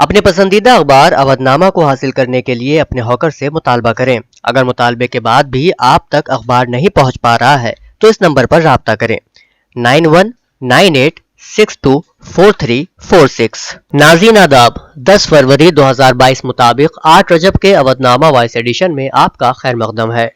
اپنے پسندیدہ اخبار اودھ-نامہ کو حاصل کرنے کے لیے اپنے ہاکر سے مطالبہ کریں۔ اگر مطالبے کے بعد بھی آپ تک اخبار نہیں پہنچ پا رہا ہے تو اس نمبر پر رابطہ کریں 9198624346۔ ناظرین آداب، 10 فروری 2022 مطابق 8 رجب کے اودھ-نامہ وائس ایڈیشن میں آپ کا خیر مقدم ہے۔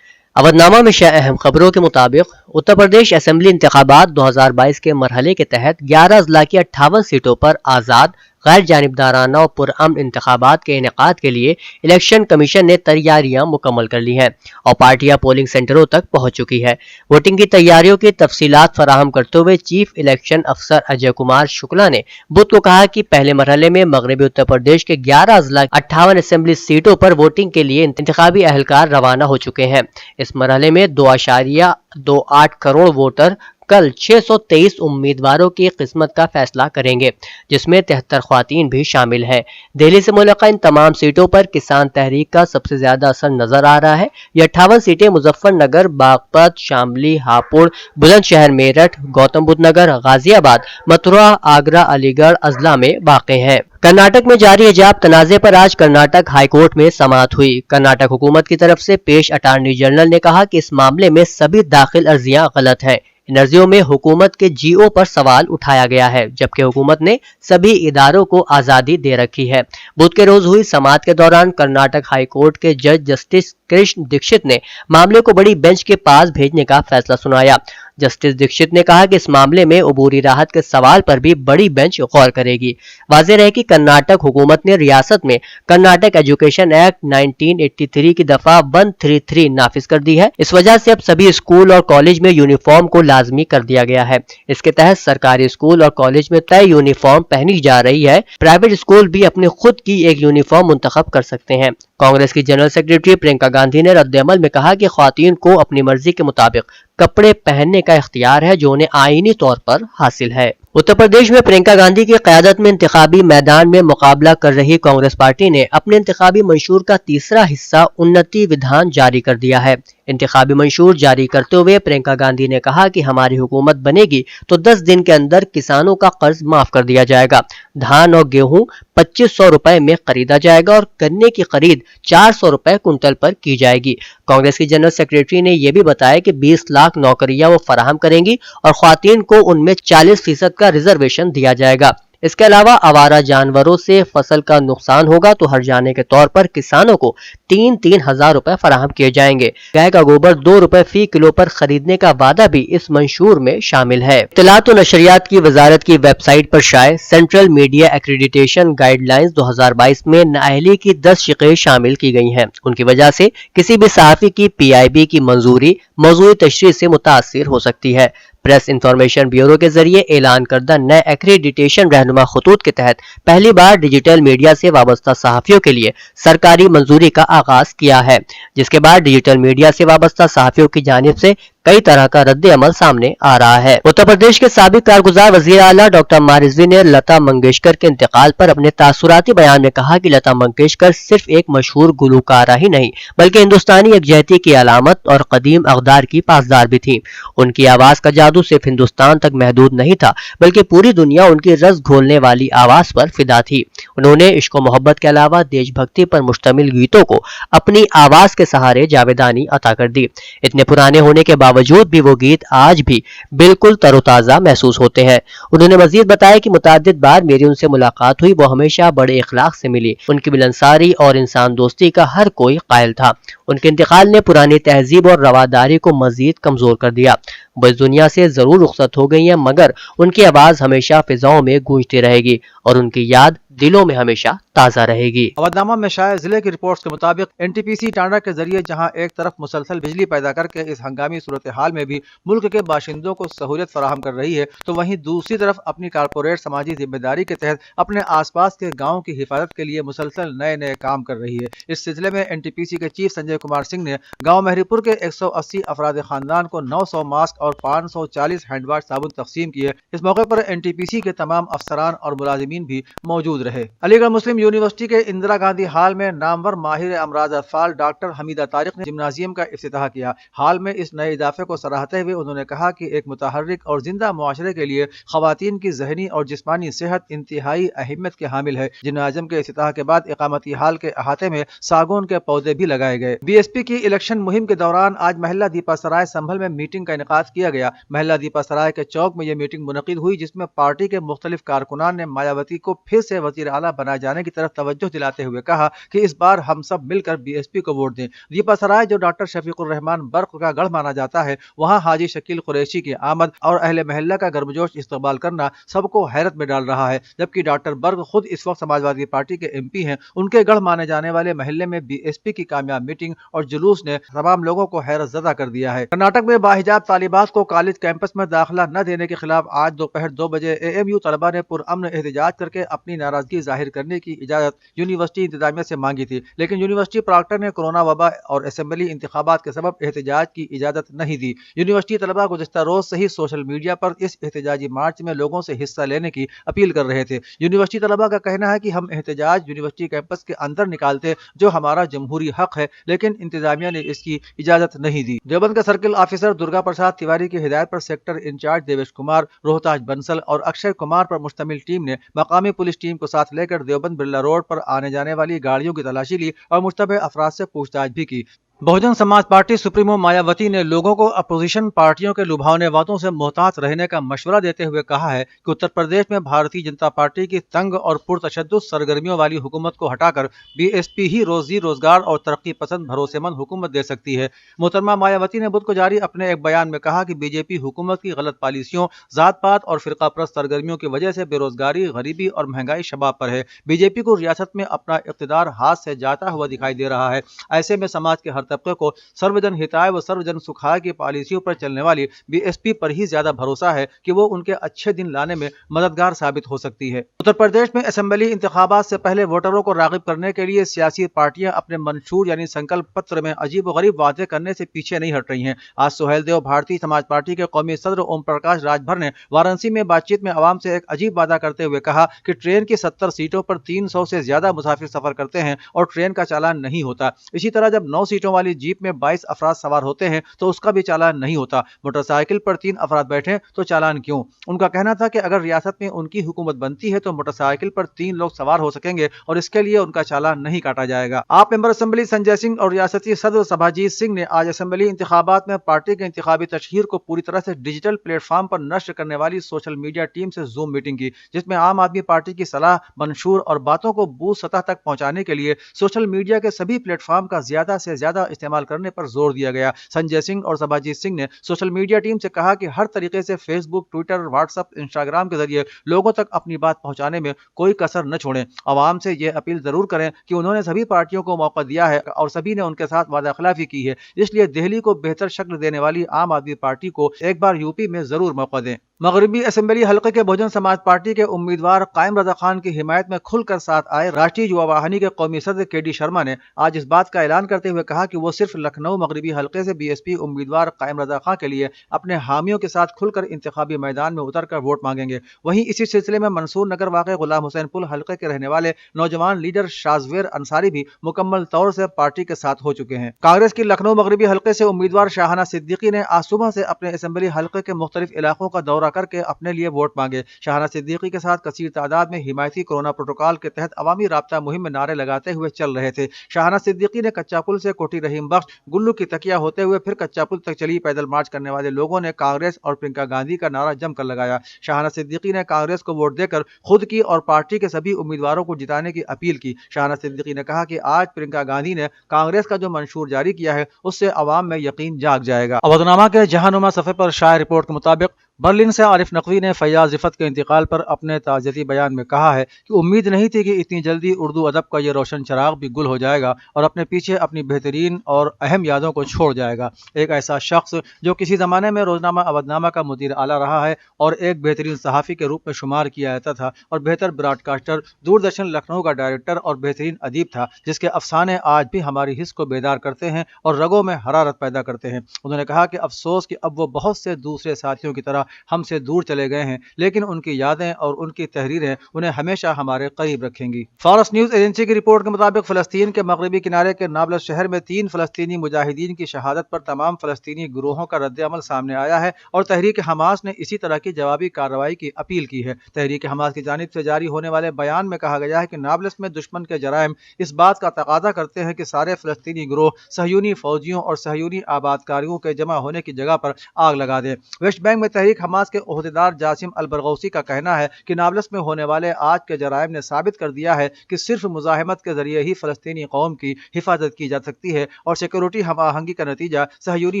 اودھ-نامہ میں شائع اہم خبروں کے مطابق اتر پردیش اسمبلی انتخابات 2022 کے مرحلے کے تحت 11 اضلاع کی 58 سیٹوں پر آزاد، غیر جانبدارانہ اور پرامن انتخابات کے انعقاد کے لیے الیکشن کمیشن نے تیاریاں مکمل کر لی ہیں اور پارٹیاں پولنگ سینٹروں تک پہنچ چکی ہے۔ ووٹنگ کی تیاریوں کی تفصیلات فراہم کرتے ہوئے چیف الیکشن افسر اجے کمار شکلا نے بدھ کو کہا کہ پہلے مرحلے میں مغربی اتر پردیش کے 11 اضلاع 58 اسمبلی سیٹوں پر ووٹنگ کے لیے انتخابی اہلکار روانہ ہو چکے ہیں۔ اس مرحلے میں 2.28 کروڑ ووٹر کل 623 امیدواروں کی قسمت کا فیصلہ کریں گے، جس میں 73 خواتین بھی شامل ہیں۔ دہلی سے ملحقہ ان تمام سیٹوں پر کسان تحریک کا سب سے زیادہ اثر نظر آ رہا ہے۔ یہ 58 سیٹیں مظفر نگر، باغپت، شاملی، ہاپوڑ، بلند شہر میرٹھ، گوتم بدھ نگر، غازی آباد، متھرا، آگرہ، علی گڑھ اضلاع میں واقع ہیں۔ کرناٹک میں جاری حجاب تنازع پر آج کرناٹک ہائی کورٹ میں سماعت ہوئی۔ کرناٹک حکومت کی طرف سے پیش اٹارنی جنرل نے کہا کہ اس معاملے میں سبھی داخل عرضیاں غلط ہیں۔ ان عرضیوں میں حکومت کے جی او پر سوال اٹھایا گیا ہے، جبکہ حکومت نے سبھی اداروں کو آزادی دے رکھی ہے۔ بدھ کے روز ہوئی سماعت کے دوران کرناٹک ہائی کورٹ کے جج جسٹس کرشن دیکشت نے معاملے کو بڑی بینچ کے پاس بھیجنے کا فیصلہ سنایا۔ جسٹس دیکشت نے کہا کہ اس معاملے میں عبوری راحت کے سوال پر بھی بڑی بینچ غور کرے گی۔ واضح رہے کہ کرناٹک حکومت نے ریاست میں کرناٹک ایجوکیشن ایکٹ 1983 کی دفعہ 133 نافذ کر دی ہے۔ اس وجہ سے اب سبھی اسکول اور کالج میں یونیفارم کو لازمی کر دیا گیا ہے۔ اس کے تحت سرکاری اسکول اور کالج میں طے یونیفارم پہنی جا رہی ہے۔ پرائیویٹ اسکول بھی اپنی خود کی ایک یونیفارم منتخب کر سکتے ہیں۔ کانگریس کی جنرل سیکریٹری پرینکا گاندھی نے رد عمل میں کہا کہ خواتین کو اپنی مرضی کے مطابق کپڑے پہننے کا اختیار ہے، جو انہیں آئینی طور پر حاصل ہے۔ اتر پردیش میں پرینکا گاندھی کی قیادت میں انتخابی میدان میں مقابلہ کر رہی کانگریس پارٹی نے اپنے انتخابی منشور کا تیسرا حصہ انتی ودھان جاری کر دیا ہے۔ انتخابی منشور جاری کرتے ہوئے پرینکا گاندھی نے کہا کہ ہماری حکومت بنے گی تو 10 دن کے اندر کسانوں کا قرض معاف کر دیا جائے گا، دھان اور گیہوں 2500 روپے میں خریدا جائے گا اور گنے کی خرید 400 روپے کنٹل پر کی جائے گی۔ کانگریس کی جنرل سیکریٹری نے یہ بھی بتایا کہ 20 لاکھ نوکریاں وہ فراہم کریں گی اور خواتین کو ان میں 40% کا ریزرویشن دیا جائے گا۔ اس کے علاوہ آوارہ جانوروں سے فصل کا نقصان ہوگا تو ہرجانے کے طور پر کسانوں کو 3 ہزار روپے فراہم کیے جائیں گے۔ گائے کا گوبر 2 روپے فی کلو پر خریدنے کا وعدہ بھی اس منشور میں شامل ہے۔ اطلاعات و نشریات کی وزارت کی ویب سائٹ پر شائع central media accreditation guide lines 2022 میں نااہلی کی 10 شقیں شامل کی گئی ہیں۔ ان کی وجہ سے کسی بھی صحافی کی PIB کی منظوری موضوعی تشریح سے متاثر ہو سکتی ہے۔ پریس انفارمیشن بیورو کے ذریعے اعلان کردہ نئے ایکریڈیٹیشن رہنما خطوط کے تحت پہلی بار ڈیجیٹل میڈیا سے وابستہ صحافیوں کے لیے سرکاری منظوری کا آغاز کیا ہے، جس کے بعد ڈیجیٹل میڈیا سے وابستہ صحافیوں کی جانب سے کئی طرح کا رد عمل سامنے آ رہا ہے۔ اتر پردیش کے سابق کارگزار وزیر اعلیٰ ڈاکٹر مارزوی نے لتا منگیشکر کے انتقال پر اپنے تاثراتی بیان میں کہا کہ لتا منگیشکر صرف ایک مشہور گلوکارہ ہی نہیں بلکہ ہندوستانی یکجہتی کی علامت اور قدیم اقدار کی پاسدار بھی تھیں۔ ان کی آواز کا جادو صرف ہندوستان تک محدود نہیں تھا بلکہ پوری دنیا ان کی رس گھولنے والی آواز پر فدا تھی۔ انہوں نے عشق و محبت کے علاوہ دیش بھکتی پر مشتمل گیتوں کو اپنی آواز کے سہارے جاویدانی عطا کر دی۔ اتنے پرانے ہونے کے باوجود بھی وہ گیت آج بھی بالکل تر و تازہ محسوس ہوتے ہیں۔ انہوں نے مزید بتایا کہ متعدد بار میری ان سے ملاقات ہوئی، وہ ہمیشہ بڑے اخلاق سے ملی، ان کی ملنساری اور انسان دوستی کا ہر کوئی قائل تھا۔ ان کے انتقال نے پرانی تہذیب اور رواداری کو مزید کمزور کر دیا۔ وہ اس دنیا سے ضرور رخصت ہو گئی ہیں مگر ان کی آواز ہمیشہ فضاؤں میں گونجتی رہے گی اور ان کی یاد دلوں میں ہمیشہ تازہ رہے گی۔ اودھ-نامہ میں شائع ضلع کی رپورٹس کے مطابق NTPC ٹانڈا کے ذریعے جہاں ایک طرف مسلسل بجلی پیدا کر کے اس ہنگامی صورتحال میں بھی ملک کے باشندوں کو سہولت فراہم کر رہی ہے تو وہیں دوسری طرف اپنی کارپوریٹ سماجی ذمہ داری کے تحت اپنے آس پاس کے گاؤں کی حفاظت کے لیے مسلسل نئے کام کر رہی ہے۔ اس سلسلے میں NTPC کے چیف سنجے کمار سنگھ نے گاؤں مہری پور کے 180 افراد خاندان کو 900 ماسک اور 540 ہینڈ واش صابن تقسیم کیے۔ اس موقع پر NTPC کے تمام افسران اور ملازمین بھی موجود رہے۔ علی گڑھ مسلم یونیورسٹی کے اندرا گاندھی ہال میں نامور ماہر امراض اطفال ڈاکٹر حمیدہ طارق نے جمنازیم کا افتتاح کیا۔ ہال میں اس نئے اضافے کو سراہتے ہوئے انہوں نے کہا کہ ایک متحرک اور زندہ معاشرے کے لیے خواتین کی ذہنی اور جسمانی صحت انتہائی اہمیت کے حامل ہے۔ جمنازیم کے افتتاح کے بعد اقامتی ہال کے احاطے میں ساگون کے پودے بھی لگائے گئے۔ BSP کی الیکشن مہم کے دوران آج محلہ دیپا سرائے سنبھل میں میٹنگ کا انعقاد کیا گیا۔ محلہ دیپا سرائے کے چوک میں یہ میٹنگ منعقد ہوئی، جس میں پارٹی کے مختلف کارکنان نے مایاوتی کو پھر سے وزیر اعلیٰ بنائے جانے کی طرف توجہ دلاتے ہوئے کہا کہ اس بار ہم سب مل کر BSP کو ووٹ دیں۔ دیپا سرائے جو ڈاکٹر شفیق الرحمان برق کا گڑھ مانا جاتا ہے، وہاں حاجی شکیل قریشی کی آمد اور اہل محلہ کا گرمجوش استقبال کرنا سب کو حیرت میں ڈال رہا ہے، جبکہ ڈاکٹر برق خود اس وقت سماجوادی پارٹی کے MP ہیں۔ ان کے گڑھ مانے جانے والے محلے میں BSP کی کامیاب میٹنگ اور جلوس نے تمام لوگوں کو حیرت زدہ کر دیا ہے۔ کرناٹک میں باحجاب طالبات کو کالج کیمپس میں داخلہ نہ دینے کے خلاف آج دوپہر 2 بجے AMU طلباء نے پرامن احتجاج کر کے اپنی ناراضگی ظاہر کرنے کی اجازت یونیورسٹی انتظامیہ سے مانگی تھی، لیکن یونیورسٹی پراکٹر نے کورونا وبا اور اسمبلی انتخابات کے سبب احتجاج کی اجازت نہیں دی۔ یونیورسٹی طلباء گزشتہ روز سے ہی سوشل میڈیا پر اس احتجاجی مارچ میں لوگوں سے حصہ لینے کی اپیل کر رہے تھے۔ یونیورسٹی طلباء کا کہنا ہے کہ ہم احتجاج یونیورسٹی کیمپس کے اندر نکالتے جو ہمارا جمہوری حق ہے، لیکن انتظامیہ نے اس کی اجازت نہیں دی۔ دیوبند کے سرکل آفیسر درگا پرساد تیواری کی ہدایت پر سیکٹر انچارج دیویش کمار، روہتاج بنسل اور اکشے کمار پر مشتمل ٹیم نے مقامی پولیس ٹیم کو ساتھ لے کر دیوبند برلا روڈ پر آنے جانے والی گاڑیوں کی تلاشی لی اور مشتبہ افراد سے پوچھ تاچھ بھی کی۔ بہوجن سماج پارٹی سپریمو مایاوتی نے لوگوں کو اپوزیشن پارٹیوں کے لبھاؤنے وعدوں سے محتاط رہنے کا مشورہ دیتے ہوئے کہا ہے کہ اتر پردیش میں بھارتیہ جنتا پارٹی کی تنگ اور پرتشدد سرگرمیوں والی حکومت کو ہٹا کر BSP ہی روزی روزگار اور ترقی پسند بھروسے مند حکومت دے سکتی ہے۔ محترمہ مایاوتی نے بدھ کو جاری اپنے ایک بیان میں کہا کہ BJP حکومت کی غلط پالیسیوں، ذات پات اور فرقہ پرست سرگرمیوں کی وجہ سے بے روزگاری، غریبی اور مہنگائی شباب پر ہے۔ BJP کو ریاست میں اپنا اقتدار ہاتھ سے جاتا ہوا دکھائی دے رہا ہے۔ ایسے میں سماج کے ہر طبقے کو سروجن ہتائے و سروجن سکھائے کی پالیسیوں پر چلنے والی BSP پر ہی زیادہ بھروسہ ہے کہ وہ ان کے اچھے دن لانے میں مددگار ثابت ہو سکتی ہے۔ اتر پردیش میں اسمبلی انتخابات سے پہلے ووٹروں کو راغب کرنے کے لیے سیاسی پارٹیاں اپنے منشور یعنی سنکلپ پتر میں عجیب و غریب وعدے کرنے سے پیچھے نہیں ہٹ رہی ہیں۔ آج سہیل دیو بھارتیہ سماج پارٹی کے قومی صدر اوم پرکاش راج بھر نے وارانسی میں بات چیت میں عوام سے ایک عجیب وعدہ کرتے ہوئے کہا کہ ٹرین کی 70 سیٹوں پر 300 سے زیادہ مسافر سفر کرتے ہیں اور ٹرین کا چالان نہیں ہوتا۔ اسی طرح جب 9 سیٹوں والی جیپ میں 22 افراد سوار ہوتے ہیں تو اس کا بھی چالان نہیں ہوتا۔ موٹر سائیکل پر 3 افراد بیٹھے تو چالان کیوں؟ ان کا کہنا تھا کہ اگر ریاست میں ان کی حکومت بنتی ہے تو موٹر سائیکل پر 3 لوگ سوار ہو سکیں گے اور اس کے لیے ان کا چالان نہیں کاٹا جائے گا۔ آپ ممبر اسمبلی سنجے سنگھ اور ریاستی صدر سبھاجیت سنگھ نے آج اسمبلی انتخابات میں پارٹی کے انتخابی تشہیر کو پوری طرح سے ڈیجیٹل پلیٹ فارم پر نشر کرنے والی سوشل میڈیا ٹیم سے زوم میٹنگ کی، جس میں عام آدمی پارٹی کی صلاح، منشور اور باتوں کو بوتھ سطح تک پہنچانے کے لیے سوشل میڈیا کے سبھی پلیٹ فارم کا زیادہ سے زیادہ استعمال کرنے پر زور دیا گیا۔ سنجے سنگھ اور سبھاجیت سنگھ نے سوشل میڈیا ٹیم سے کہا کہ ہر طریقے سے فیس بک، ٹویٹر، واٹس ایپ، انسٹاگرام کے ذریعے لوگوں تک اپنی بات پہنچانے میں کوئی کسر نہ چھوڑیں۔ عوام سے یہ اپیل ضرور کریں کہ انہوں نے سبھی پارٹیوں کو موقع دیا ہے اور سبھی نے ان کے ساتھ وعدہ خلافی کی ہے، اس لیے دہلی کو بہتر شکل دینے والی عام آدمی پارٹی کو ایک بار UP میں ضرور موقع دیں۔ مغربی اسمبلی حلقے کے بہوجن سماج پارٹی کے امیدوار قائم رضا خان کی حمایت میں کھل کر ساتھ آئے راشٹریہ یووا واہنی کے قومی صدر KD شرما نے آج اس بات کا اعلان کرتے ہوئے کہا کہ وہ صرف لکھنؤ مغربی حلقے سے BSP امیدوار قائم رضا خان کے لیے اپنے حامیوں کے ساتھ کھل کر انتخابی میدان میں اتر کر ووٹ مانگیں گے۔ وہیں اسی سلسلے میں منصور نگر واقع غلام حسین پل حلقے کے رہنے والے نوجوان لیڈر شازویر انصاری بھی مکمل طور سے پارٹی کے ساتھ ہو چکے ہیں۔ کانگریس کی لکھنؤ مغربی حلقے سے امیدوار شاہانہ صدیقی نے آج صبح سے اپنے اسمبلی حلقے کے مختلف علاقوں کا دورہ کر کے اپنے لیے ووٹ مانگے۔ شاہانہ صدیقی کے ساتھ کثیر تعداد میں حمایتی کورونا پروٹوکول کے تحت عوامی رابطہ مہم میں نعرے لگاتے ہوئے چل رہے تھے۔ شاہانہ صدیقی نے کچا پل سے کوٹھی رحیم بخش، گلو کی تکیا ہوتے ہوئے پھر کچا پل تک چلی پیدل مارچ کرنے والے لوگوں نے کانگریس اور پرینکا گاندھی کا نعرہ جم کر لگایا۔ شاہانہ صدیقی نے کانگریس کو ووٹ دے کر خود کی اور پارٹی کے سبھی امیدواروں کو جتانے کی اپیل کی۔ شاہانہ صدیقی نے کہا کہ آج پرینکا گاندھی نے کانگریس کا جو منشور جاری کیا ہے اس سے عوام میں یقین جاگ جائے گا۔ اودھنامہ کے جہانما صفحے پر شائع رپورٹ کے مطابق برلن سے عارف نقوی نے فیاض رفت کے انتقال پر اپنے تعزیتی بیان میں کہا ہے کہ امید نہیں تھی کہ اتنی جلدی اردو ادب کا یہ روشن چراغ بھی گل ہو جائے گا اور اپنے پیچھے اپنی بہترین اور اہم یادوں کو چھوڑ جائے گا۔ ایک ایسا شخص جو کسی زمانے میں روزنامہ اودنامہ کا مدیر اعلیٰ رہا ہے اور ایک بہترین صحافی کے روپ میں شمار کیا جاتا تھا اور بہتر براڈ کاسٹر، دوردرشن لکھنؤ کا ڈائریکٹر اور بہترین ادیب تھا، جس کے افسانے آج بھی ہماری حس کو بیدار کرتے ہیں اور رگوں میں حرارت پیدا کرتے ہیں۔ انہوں نے کہا کہ افسوس کہ اب وہ بہت سے دوسرے ساتھیوں کی طرح ہم سے دور چلے گئے ہیں، لیکن ان کی یادیں اور ان کی تحریریں انہیں ہمیشہ ہمارے قریب رکھیں گی۔ فارس نیوز ایجنسی کی رپورٹ کے مطابق فلسطین کے مغربی کنارے کے نابلس شہر میں 3 فلسطینی مجاہدین کی شہادت پر تمام فلسطینی گروہوں کا رد عمل سامنے آیا ہے اور تحریک حماس نے اسی طرح کی جوابی کارروائی کی اپیل کی ہے۔ تحریک حماس کی جانب سے جاری ہونے والے بیان میں کہا گیا ہے کہ نابلس میں دشمن کے جرائم اس بات کا تقاضا کرتے ہیں کہ سارے فلسطینی گروہ صہیونی فوجیوں اور صہیونی آبادکاریوں کے جمع ہونے کی جگہ پر آگ لگا دیں۔ ویسٹ بینک میں تحریک حماس کے عہدیدار جاسم البرغوثی کا کہنا ہے کہ نابلس میں ہونے والے آج کے جرائم نے ثابت کر دیا ہے کہ صرف مزاحمت کے ذریعے ہی فلسطینی قوم کی حفاظت کی جا سکتی ہے اور سیکورٹی ہم آہنگی کا نتیجہ صہیونی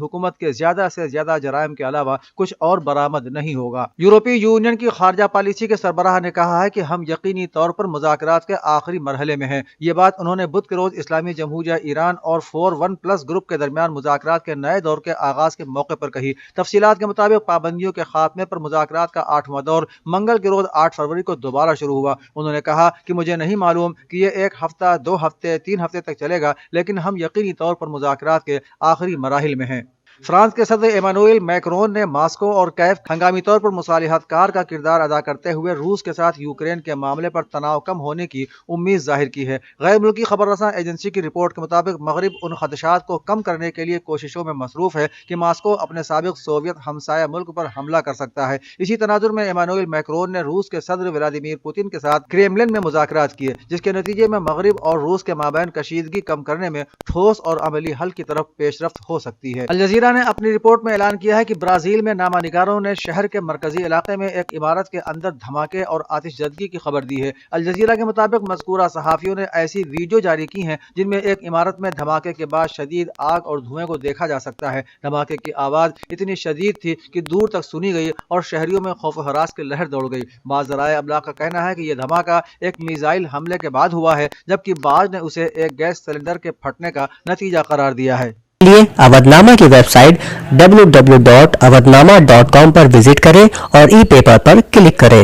حکومت کے زیادہ سے زیادہ جرائم کے علاوہ کچھ اور برآمد نہیں ہوگا۔ یورپی یونین کی خارجہ پالیسی کے سربراہ نے کہا ہے کہ ہم یقینی طور پر مذاکرات کے آخری مرحلے میں ہیں۔ یہ بات انہوں نے بدھ کے روز اسلامی جمہوریہ ایران اور 4-1+ گروپ کے درمیان مذاکرات کے نئے دور کے آغاز کے موقع پر کہی۔ تفصیلات کے مطابق پابندیوں کے خاتمے پر مذاکرات کا 8واں دور منگل کے روز 8 فروری کو دوبارہ شروع ہوا۔ انہوں نے کہا کہ مجھے نہیں معلوم کہ یہ 1 ہفتہ، 2 ہفتے، 3 ہفتے تک چلے گا، لیکن ہم یقینی طور پر مذاکرات کے آخری مراحل میں ہیں۔ فرانس کے صدر ایمانوئل میکرون نے ماسکو اور کیف ہنگامی طور پر مصالحت کار کا کردار ادا کرتے ہوئے روس کے ساتھ یوکرین کے معاملے پر تناؤ کم ہونے کی امید ظاہر کی ہے۔ غیر ملکی خبر رساں ایجنسی کی رپورٹ کے مطابق مغرب ان خدشات کو کم کرنے کے لیے کوششوں میں مصروف ہے کہ ماسکو اپنے سابق سوویت ہمسایہ ملک پر حملہ کر سکتا ہے۔ اسی تناظر میں ایمانوئل میکرون نے روس کے صدر ولادیمیر پوتن کے ساتھ کریملن میں مذاکرات کیے، جس کے نتیجے میں مغرب اور روس کے مابین کشیدگی کم کرنے میں ٹھوس اور عملی حل کی طرف پیش رفت ہو سکتی ہے۔ الجزیرہ نے اپنی رپورٹ میں اعلان کیا ہے کہ برازیل میں نامہ نگاروں نے شہر کے مرکزی علاقے میں ایک عمارت کے اندر دھماکے اور آتش زدگی کی خبر دی ہے۔ الجزیرہ کے مطابق مذکورہ صحافیوں نے ایسی ویڈیو جاری کی ہیں جن میں ایک عمارت میں دھماکے کے بعد شدید آگ اور دھوئیں کو دیکھا جا سکتا ہے۔ دھماکے کی آواز اتنی شدید تھی کہ دور تک سنی گئی اور شہریوں میں خوف و ہراس کی لہر دوڑ گئی۔ بعض ذرائع ابلاغ کا کہنا ہے کہ یہ دھماکہ ایک میزائل حملے کے بعد ہوا ہے، جبکہ بعض نے اسے ایک گیس سلنڈر کے پھٹنے کا نتیجہ قرار دیا ہے۔ لیے اودنامہ کی ویب سائٹ www.awadnama.com پر وزٹ کریں اور ای پیپر پر کلک کریں۔